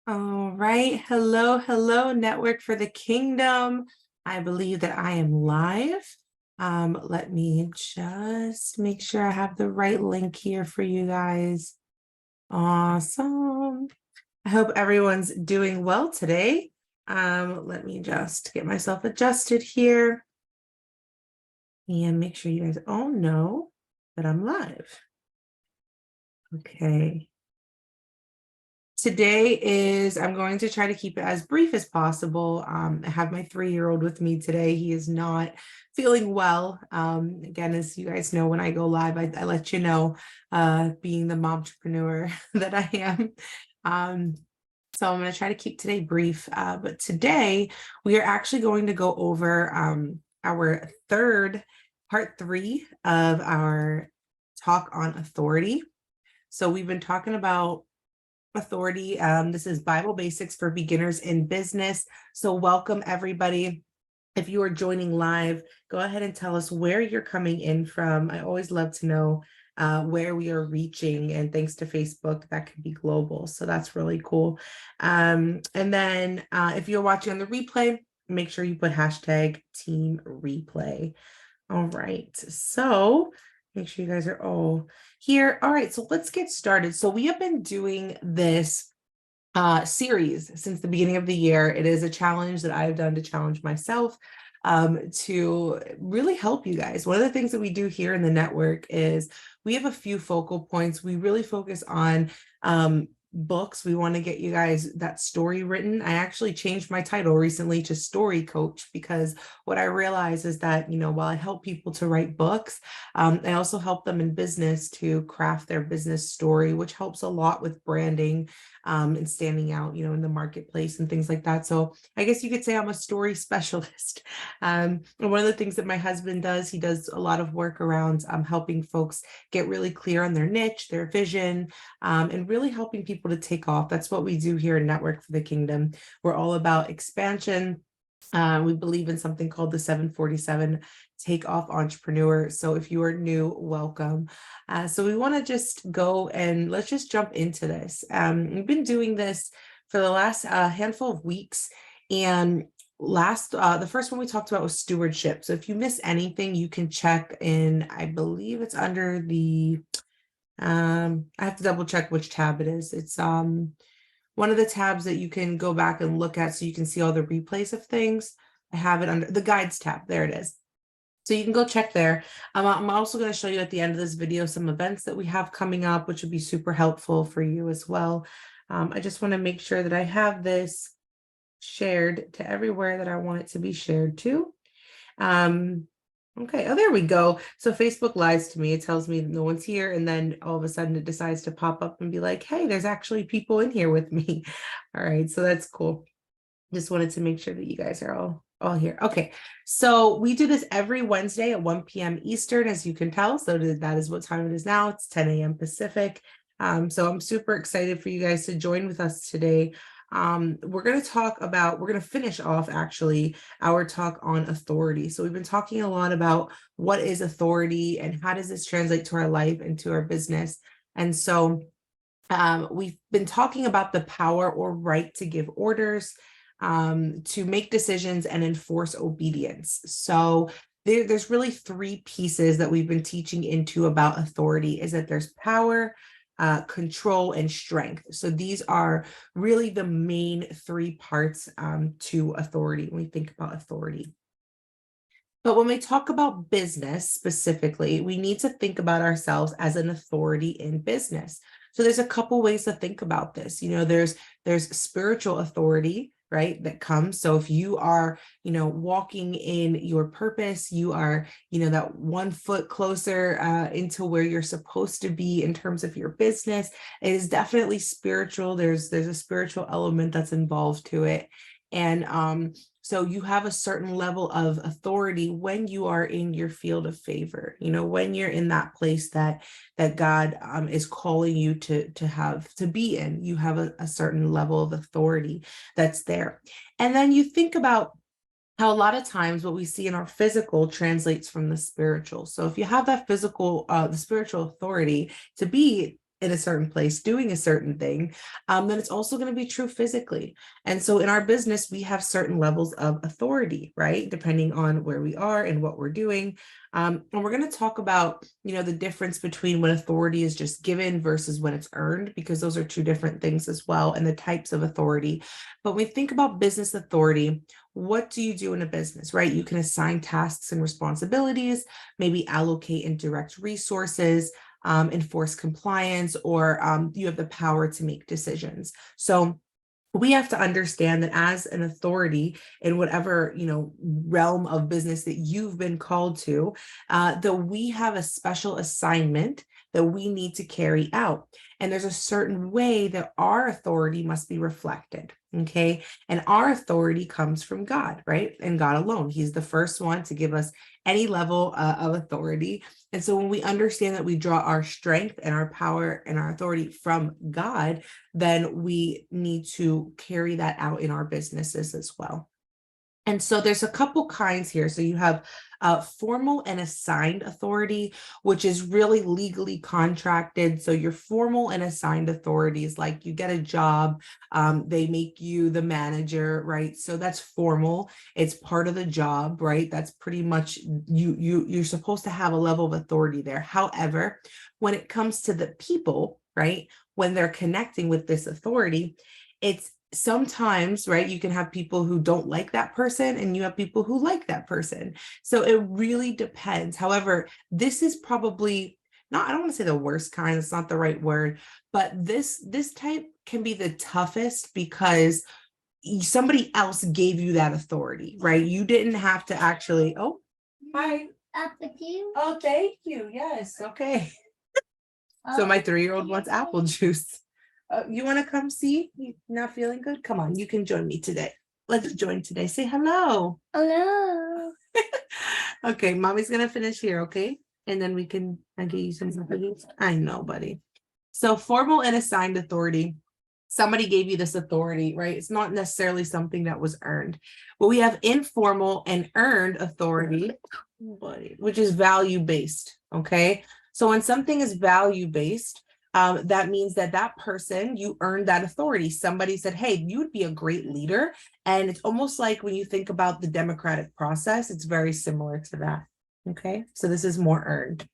All right. Hello, hello, Network for the Kingdom. I believe that I am live. Let me just make sure I have the right link here for you guys. Awesome. I hope everyone's doing well today. Let me just get myself adjusted here and make sure you guys all know that I'm live. Okay. Today I'm going to try to keep it as brief as possible. I have my 3-year-old with me today. He is not feeling well. Again, as you guys know, when I go live, I let you know, being the momtrepreneur that I am. So I'm going to try to keep today brief. But today we are actually going to go over our part 3 of our talk on authority. So we've been talking about authority. This is Bible Basics for Beginners in Business. So welcome everybody. If you are joining live, go ahead and tell us where you're coming in from. I always love to know where we are reaching, and thanks to Facebook, that could be global. So that's really cool. And then if you're watching on the replay, make sure you put hashtag team replay. All right, so make sure you guys are all here. All right, so let's get started. So we have been doing this series since the beginning of the year. It is a challenge that I've done to challenge myself to really help you guys. One of the things that we do here in the network is we have a few focal points. We really focus on books. We want to get you guys that story written. I actually changed my title recently to Story Coach because what I realize is that, while I help people to write books, I also help them in business to craft their business story, which helps a lot with branding and standing out, in the marketplace and things like that. So I guess you could say I'm a story specialist. And one of the things that my husband does, he does a lot of work around helping folks get really clear on their niche, their vision, and really helping people to take off. That's what we do here in Network for the Kingdom. We're all about expansion. We believe in something called the 747 Takeoff Entrepreneur. So if you are new, welcome. So we want to just go and let's just jump into this. We've been doing this for the last handful of weeks, and the first one we talked about was stewardship. So if you miss anything, you can check in. I believe it's under the I have to double check which tab it is. It's one of the tabs that you can go back and look at so you can see all the replays of things. I have it under the guides tab. There it is. So you can go check there. I'm also going to show you at the end of this video some events that we have coming up, which would be super helpful for you as well. I just want to make sure that I have this shared to everywhere that I want it to be shared to. Okay, oh, there we go. So Facebook lies to me. It tells me no one's here, and then all of a sudden it decides to pop up and be like, hey, there's actually people in here with me. All right, so that's cool. Just wanted to make sure that you guys are all here. Okay, so we do this every Wednesday at 1 p.m. Eastern, as you can tell. So that is what time it is now. It's 10 a.m. Pacific. So I'm super excited for you guys to join with us today. We're going to finish off actually our talk on authority. So we've been talking a lot about what is authority and how does this translate to our life and to our business. And so we've been talking about the power or right to give orders, to make decisions and enforce obedience. So there's really 3 pieces that we've been teaching into about authority, is that there's power, control, and strength. So these are really the main 3 parts to authority when we think about authority. But when we talk about business specifically, we need to think about ourselves as an authority in business. So there's a couple ways to think about this. There's spiritual authority, right, that comes. So if you are, walking in your purpose, you are, that 1 foot closer into where you're supposed to be in terms of your business. It is definitely spiritual. There's a spiritual element that's involved to it. And so you have a certain level of authority when you are in your field of favor, when you're in that place that God is calling you to be in. You have a certain level of authority that's there. And then you think about how a lot of times what we see in our physical translates from the spiritual. So if you have that the spiritual authority to be in a certain place doing a certain thing, then it's also going to be true physically. And so in our business, we have certain levels of authority, right? Depending on where we are and what we're doing. And we're going to talk about, the difference between when authority is just given versus when it's earned, because those are two different things as well, and the types of authority. But when we think about business authority, what do you do in a business, right? You can assign tasks and responsibilities, maybe allocate and direct resources, enforce compliance, or you have the power to make decisions. So we have to understand that as an authority in whatever realm of business that you've been called to, that we have a special assignment that we need to carry out. And there's a certain way that our authority must be reflected. Okay. And our authority comes from God, right? And God alone. He's the first one to give us any level of authority. And so when we understand that we draw our strength and our power and our authority from God, then we need to carry that out in our businesses as well. And so there's a couple kinds here. So you have formal and assigned authority, which is really legally contracted. So your formal and assigned authorities, like you get a job, they make you the manager, right? So that's formal. It's part of the job, right? That's pretty much you're supposed to have a level of authority there. However, when it comes to the people, right, when they're connecting with this authority, it's sometimes, right, you can have people who don't like that person and you have people who like that person. So it really depends. However, this is probably not, I don't want to say the worst kind, it's not the right word, but this type can be the toughest because somebody else gave you that authority, right? You didn't have to actually, oh, hi. Up with you. Oh, thank you. Yes. Okay. So my 3-year-old wants apple juice. You want to come see? You not feeling good? Come on, you can join me today. Let's join today. Say hello. Hello. Okay, mommy's gonna finish here, okay? And then we can get you some cookies. I know, buddy. So formal and assigned authority. Somebody gave you this authority, right? It's not necessarily something that was earned. But we have informal and earned authority, which is value-based, okay? So when something is value-based, that means that person, you earned that authority. Somebody said, hey, you would be a great leader. And it's almost like when you think about the democratic process, it's very similar to that. Okay, so this is more earned.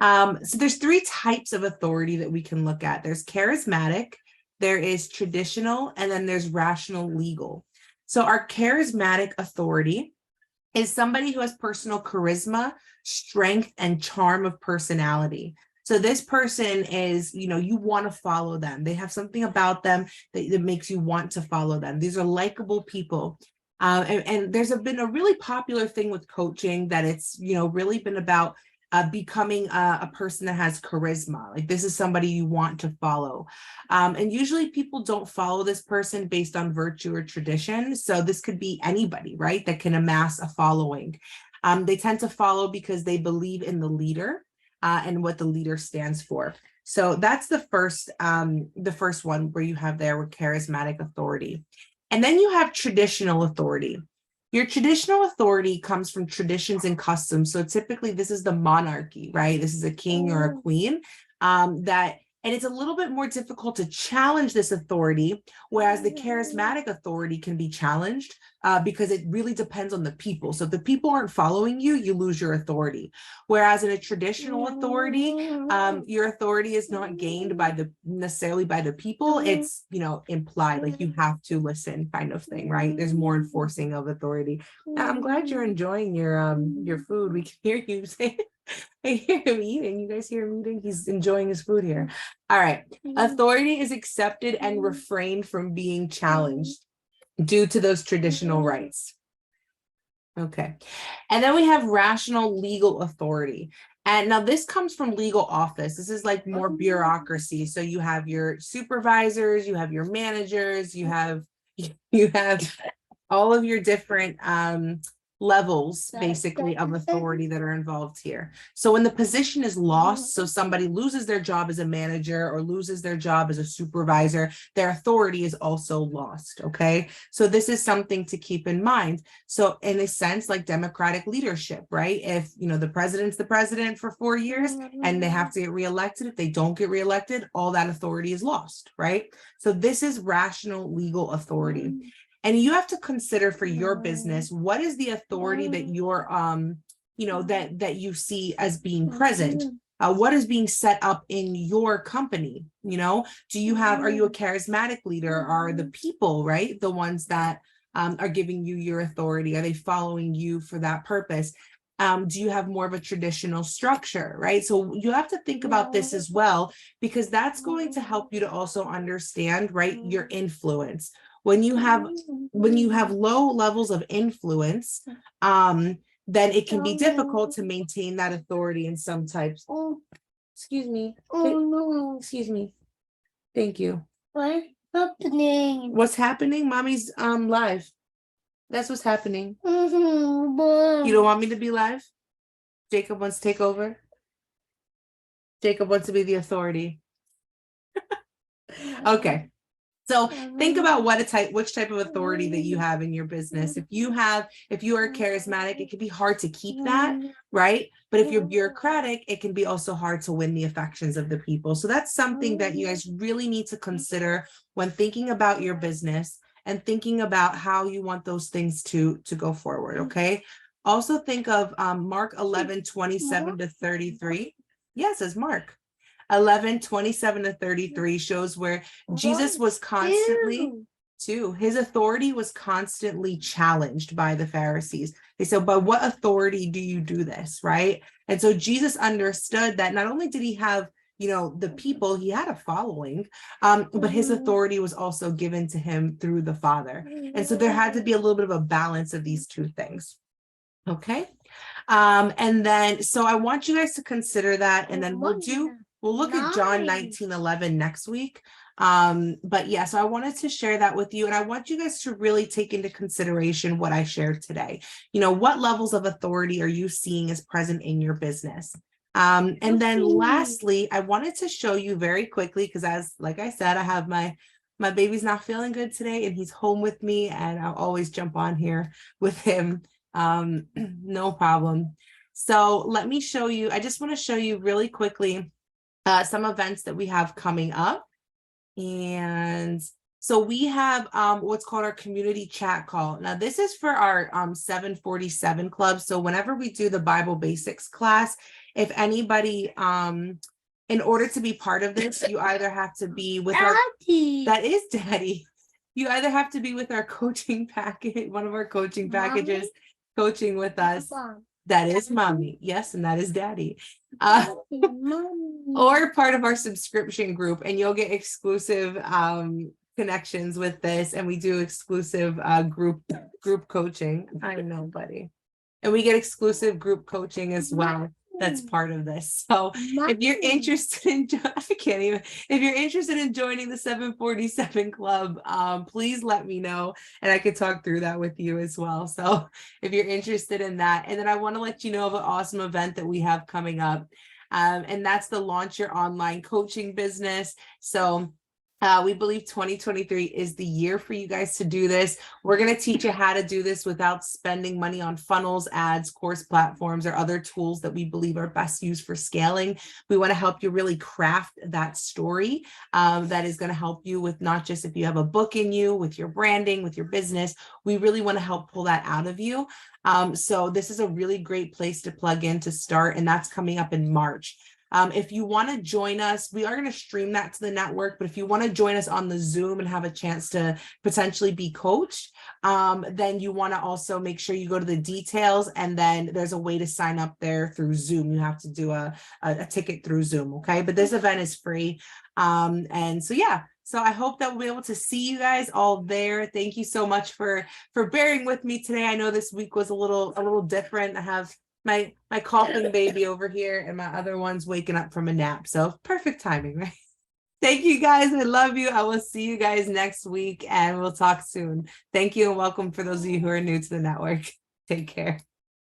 So there's 3 types of authority that we can look at. There's charismatic, there is traditional, and then there's rational legal. So our charismatic authority is somebody who has personal charisma, strength, and charm of personality. So this person is, you want to follow them. They have something about them that makes you want to follow them. These are likable people. And there's been a really popular thing with coaching that it's, really been about becoming a person that has charisma. Like this is somebody you want to follow. And usually people don't follow this person based on virtue or tradition. So this could be anybody, right, that can amass a following. They tend to follow because they believe in the leader and what the leader stands for. So that's the first one where you have there with charismatic authority. And then you have traditional authority. Your traditional authority comes from traditions and customs. So typically this is the monarchy, right? This is a king or a queen and it's a little bit more difficult to challenge this authority, whereas the charismatic authority can be challenged because it really depends on the people. So if the people aren't following you, you lose your authority. Whereas in a traditional authority, your authority is not gained necessarily by the people. It's, implied, like you have to listen kind of thing, right? There's more enforcing of authority. I'm glad you're enjoying your food. We can hear you say I hear him eating. You guys hear him eating? He's enjoying his food here. All right. Authority is accepted and refrained from being challenged due to those traditional rights. Okay. And then we have rational legal authority. And now this comes from legal office. This is like more bureaucracy. So you have your supervisors, you have your managers, you have all of your different levels basically of authority that are involved here. So when the position is lost, so somebody loses their job as a manager or loses their job as a supervisor, their authority is also lost. Okay. So this is something to keep in mind. So in a sense, like democratic leadership, right? If, you know, the president's the president for 4 years and they have to get reelected, if they don't get reelected, all that authority is lost, right? So this is rational legal authority. And you have to consider for your business, what is the authority that you're, you know, that you see as being present? What is being set up in your company? You know, are you a charismatic leader? Are the people, right, the ones that are giving you your authority? Are they following you for that purpose? Do you have more of a traditional structure, right? So you have to think about this as well, because that's going to help you to also understand, right, your influence. When you have low levels of influence, then it can be difficult to maintain that authority in some types. Oh, excuse me. Oh no. Excuse me. Thank you. What's happening? What's happening? Mommy's live. That's what's happening. But You don't want me to be live? Jacob wants to take over. Jacob wants to be the authority. Okay. So think about which type of authority that you have in your business. If you are charismatic, it can be hard to keep that, right? But if you're bureaucratic, it can be also hard to win the affections of the people. So that's something that you guys really need to consider when thinking about your business and thinking about how you want those things to go forward, okay? Also think of Mark 11:27-33. Yes, it's Mark. 11:27-33 shows where Jesus was constantly his authority was constantly challenged by the Pharisees. They said, by what authority do you do this, right? And so Jesus understood that not only did he have, you know, the people, he had a following, but his authority was also given to him through the Father. And so there had to be a little bit of a balance of these two things. Okay. And then, so I want you guys to consider that, and then we'll look at John 19:11 next week. But yeah, so I wanted to share that with you, and I want you guys to really take into consideration what I shared today. You know, what levels of authority are you seeing as present in your business? And then lastly, I wanted to show you very quickly, because like I said, I have my baby's not feeling good today, and he's home with me, and I'll always jump on here with him. No problem. So let me show you, I just want to show you really quickly some events that we have coming up. And so we have what's called our community chat call. Now this is for our 747 club. So whenever we do the Bible basics class, if anybody in order to be part of this, you either have to be with Daddy. that is Daddy. You either have to be with our coaching package, one of our coaching packages, coaching with us. That is Mommy. Yes, and that is Daddy. Or part of our subscription group, and you'll get exclusive connections with this, and we do exclusive group coaching. I know, buddy. And we get exclusive group coaching as well. That's part of this. So if you're interested in, if you're interested in joining the 747 club, please let me know, and I could talk through that with you as well. So if you're interested in that, and then I want to let you know of an awesome event that we have coming up. And that's the Launch Your Online Coaching Business. So we believe 2023 is the year for you guys to do this. We're going to teach you how to do this without spending money on funnels, ads, course platforms, or other tools that we believe are best used for scaling. We want to help you really craft that story that is going to help you with not just if you have a book in you, with your branding, with your business. We really want to help pull that out of you. So this is a really great place to plug in to start, and that's coming up in March. If you want to join us, we are going to stream that to the network, but if you want to join us on the Zoom and have a chance to potentially be coached, then you want to also make sure you go to the details, and then there's a way to sign up there through Zoom. You have to do a ticket through Zoom, okay? But this event is free. And so, yeah. So I hope that we'll be able to see you guys all there. Thank you so much for bearing with me today. I know this week was a little different. I have my coughing baby over here, and my other one's waking up from a nap. So perfect timing, right? Thank you guys. I love you. I will see you guys next week, and we'll talk soon. Thank you and welcome for those of you who are new to the network. Take care.